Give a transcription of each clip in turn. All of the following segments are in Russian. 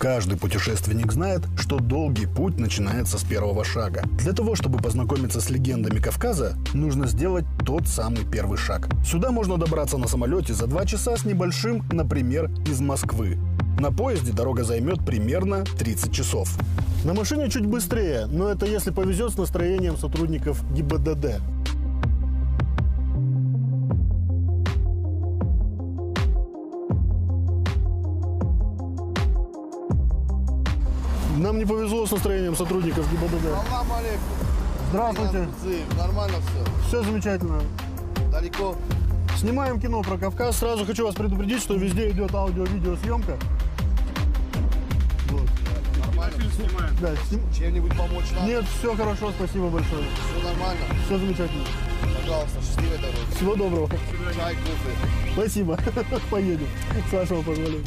Каждый путешественник знает, что долгий путь начинается с первого шага. Для того, чтобы познакомиться с легендами Кавказа, нужно сделать тот самый первый шаг. Сюда можно добраться на самолете за 2 часа с небольшим, например, из Москвы. На поезде дорога займет примерно 30 часов. На машине чуть быстрее, но это если повезет с настроением сотрудников ГИБДД. Нам не повезло с настроением сотрудников ГИБДД. Салам алейкум. Здравствуйте. Нормально все? Все замечательно. Далеко? Снимаем кино про Кавказ. Сразу хочу вас предупредить, что везде идет аудио-видеосъемка. Вот. Нормально? Снимаем. Да, Чем-нибудь помочь надо? Нет, все хорошо, спасибо большое. Все нормально? Все замечательно. Пожалуйста, счастливой дороги. Всего доброго. Чай, кофе. Спасибо. Поедем. С вашего позволения.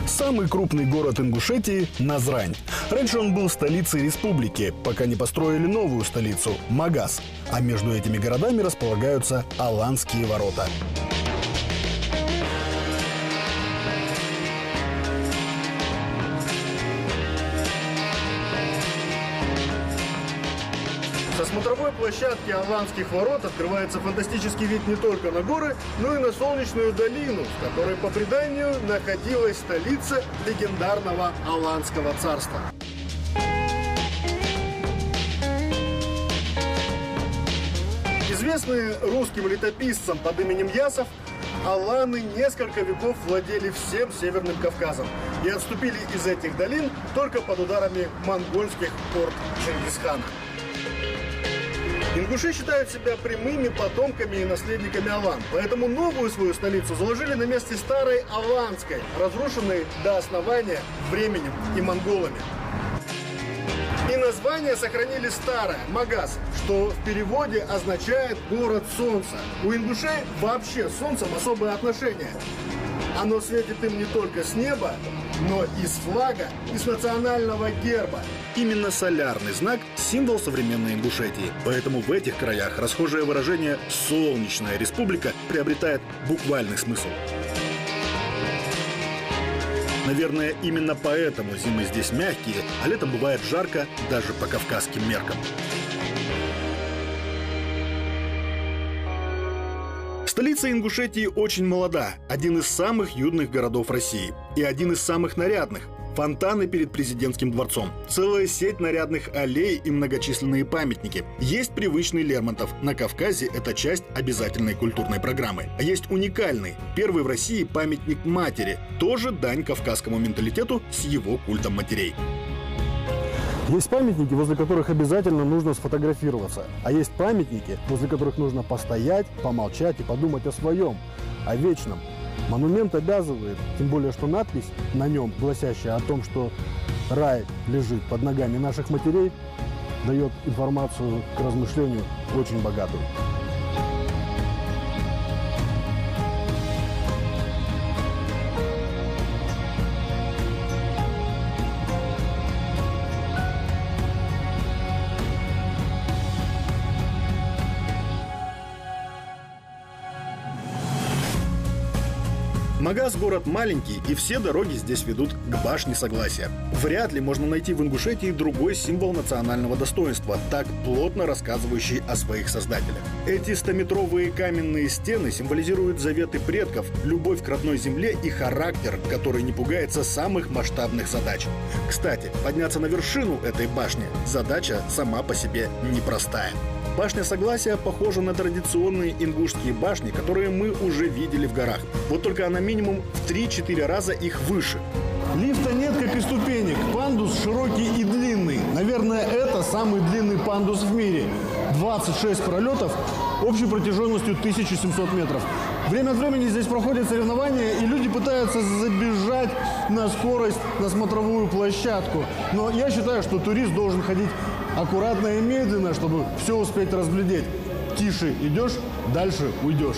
Самый крупный город Ингушетии – Назрань. Раньше он был столицей республики, пока не построили новую столицу – Магаз. А между этими городами располагаются Аланские ворота. Со смотровой площадки Аланских ворот открывается фантастический вид не только на горы, но и на солнечную долину, в которой, по преданию, находилась столица легендарного Аланского царства. Известные русским летописцам под именем Ясов, аланы несколько веков владели всем Северным Кавказом и отступили из этих долин только под ударами монгольских орд Чингисхана. Ингуши считают себя прямыми потомками и наследниками алан, поэтому новую свою столицу заложили на месте старой Аланской, разрушенной до основания временем и монголами. И название сохранили старое – Магаз, что в переводе означает «город солнца». У ингушей вообще с солнцем особое отношение. Оно светит им не только с неба, но и с флага, и с национального герба. Именно солярный знак – символ современной Ингушетии. Поэтому в этих краях расхожее выражение «солнечная республика» приобретает буквальный смысл. Наверное, именно поэтому зимы здесь мягкие, а летом бывает жарко даже по кавказским меркам. Столица Ингушетии очень молода, один из самых юных городов России и один из самых нарядных. Фонтаны перед президентским дворцом, целая сеть нарядных аллей и многочисленные памятники. Есть привычный Лермонтов. На Кавказе это часть обязательной культурной программы. А есть уникальный, первый в России памятник матери. Тоже дань кавказскому менталитету с его культом матерей. Есть памятники, возле которых обязательно нужно сфотографироваться. А есть памятники, возле которых нужно постоять, помолчать и подумать о своем, о вечном. Монумент обязывает, тем более, что надпись на нем, гласящая о том, что рай лежит под ногами наших матерей, дает информацию к размышлению очень богатую. Магаз – город маленький, и все дороги здесь ведут к башне Согласия. Вряд ли можно найти в Ингушетии другой символ национального достоинства, так плотно рассказывающий о своих создателях. Эти 100-метровые каменные стены символизируют заветы предков, любовь к родной земле и характер, который не пугается самых масштабных задач. Кстати, подняться на вершину этой башни – задача сама по себе непростая. Башня Согласия похожа на традиционные ингушские башни, которые мы уже видели в горах. Вот только она минимум в 3-4 раза их выше. Лифта нет, как и ступенек. Пандус широкий и длинный. Наверное, это самый длинный пандус в мире. 26 пролетов общей протяженностью 1700 метров. Время от времени здесь проходят соревнования, и люди пытаются забежать на скорость на смотровую площадку. Но я считаю, что турист должен ходить аккуратно и медленно, чтобы все успеть разглядеть. Тише идешь, Дальше уйдешь.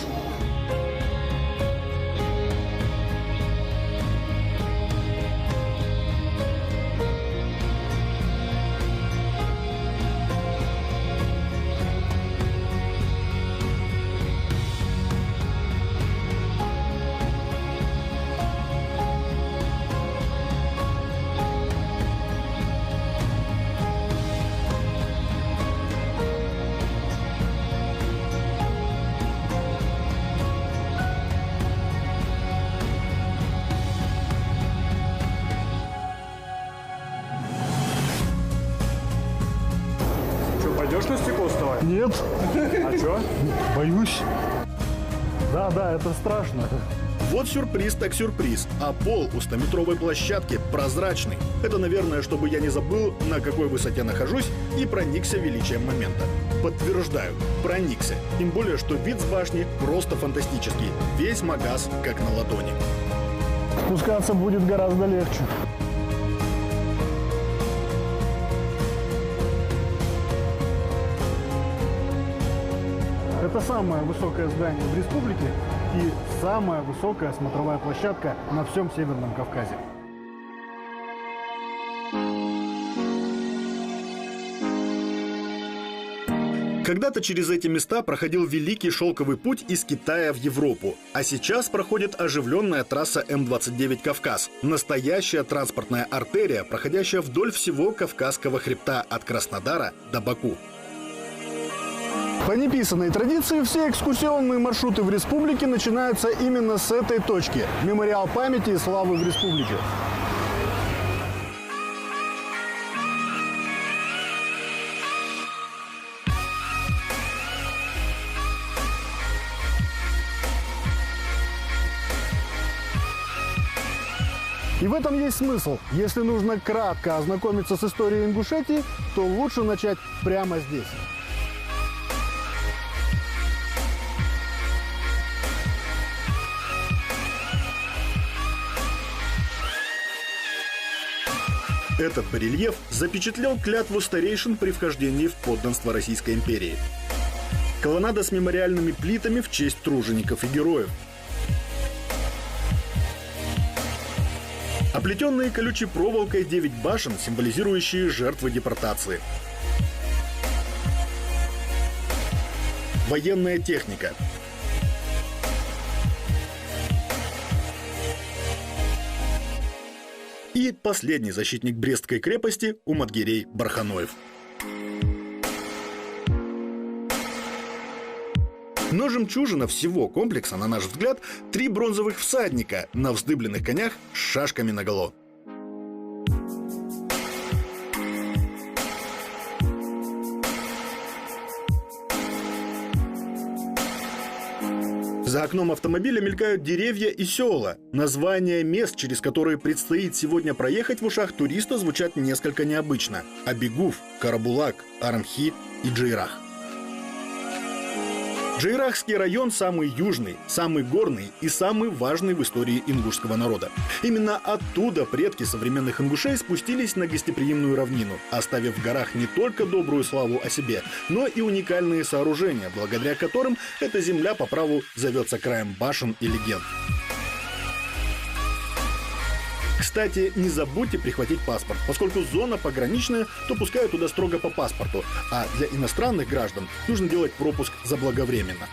Пойдешь на стекло вставать? Нет, А что? боюсь. Да, это страшно. Вот сюрприз так сюрприз, а пол у 100-метровой площадки прозрачный. Это, наверное, чтобы я не забыл, на какой высоте нахожусь и проникся величием момента. Подтверждаю, проникся. Тем более, что вид с башни просто фантастический. Весь Магаз как на ладони. Спускаться будет гораздо легче. Это самое высокое здание в республике и самая высокая смотровая площадка на всем Северном Кавказе. Когда-то через эти места проходил великий шелковый путь из Китая в Европу, а сейчас проходит оживленная трасса М-29 «Кавказ». Настоящая транспортная артерия, проходящая вдоль всего Кавказского хребта от Краснодара до Баку. По неписанной традиции все экскурсионные маршруты в республике начинаются именно с этой точки – мемориал памяти и славы в республике. И в этом есть смысл. Если нужно кратко ознакомиться с историей Ингушетии, то лучше начать прямо здесь. Этот барельеф запечатлел клятву старейшин при вхождении в подданство Российской империи. Колоннада с мемориальными плитами в честь тружеников и героев. Оплетенные колючей проволокой 9 башен, символизирующие жертвы депортации. Военная техника. И последний защитник Брестской крепости Умадгирей Барханоев. Но жемчужина всего комплекса, на наш взгляд, 3 бронзовых всадника на вздыбленных конях с шашками наголо. За окном автомобиля мелькают деревья и села. Названия мест, через которые предстоит сегодня проехать, в ушах туриста звучат несколько необычно. Абигуф, Карабулак, Арамхи и Джейрах. Джейрахский район самый южный, самый горный и самый важный в истории ингушского народа. Именно оттуда предки современных ингушей спустились на гостеприимную равнину, оставив в горах не только добрую славу о себе, но и уникальные сооружения, благодаря которым эта земля по праву зовется краем башен и легенд. Кстати, не забудьте прихватить паспорт. Поскольку зона пограничная, то пускают туда строго по паспорту, а для иностранных граждан нужно делать пропуск заблаговременно.